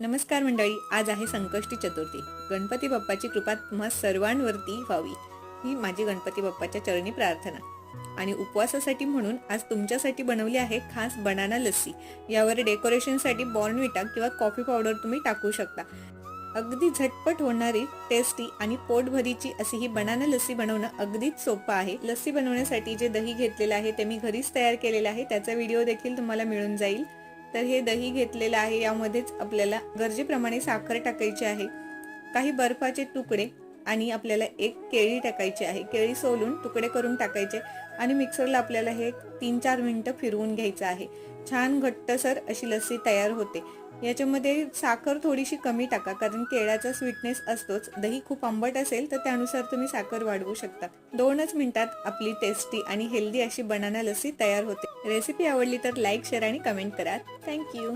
नमस्कार मंडळी, आज आहे संकष्टी चतुर्थी। गणपती बाप्पाची कृपा तुम्हा सर्वांवरती व्हावी ही माझी गणपती बाप्पाच्या चरणी प्रार्थना। आणि उपवासासाठी म्हणून आज तुमच्यासाठी बनवली आहे खास बनाना लस्सी। यावर डेकोरेशनसाठी बॉर्नविटा किंवा कॉफी पावडर तुम्ही टाकू शकता। अगदी झटपट होणारी, टेस्टी आणि पोटभरीची अशी ही बनाना लस्सी बनवणं अगदीच सोपं आहे। लस्सी बनवण्यासाठी जे दही घेतलेलं आहे ते मी घरीच तयार केलेलं आहे, त्याचा व्हिडिओ देखील तुम्हाला मिळून जाईल। तर हे दही घेतलेलं आहे, यामध्येच आपल्याला गरजेप्रमाणे साखर टाकायची आहे, काही बर्फाचे तुकडे आणि आपल्याला एक केळी टाकायची आहे। केळी सोलून तुकडे करून टाकायचे आणि मिक्सरला आपल्याला हे 3-4 मिनिटं फिरवून घ्यायचं आहे। छान घट्टसर अशी लस्सी तयार होते। याच्यामध्ये साखर थोडीशी कमी टाका, कारण केळ्याचा स्वीटनेस असतोच। दही खूप आंबट असेल तर त्यानुसार तुम्ही साखर वाढवू शकता। 2च मिनिटात आपली टेस्टी आणि हेल्दी अशी बनाना लस्सी तयार होते। रेसिपी आवडली तर लाईक, शेअर आणि कमेंट करा। थँक्यू।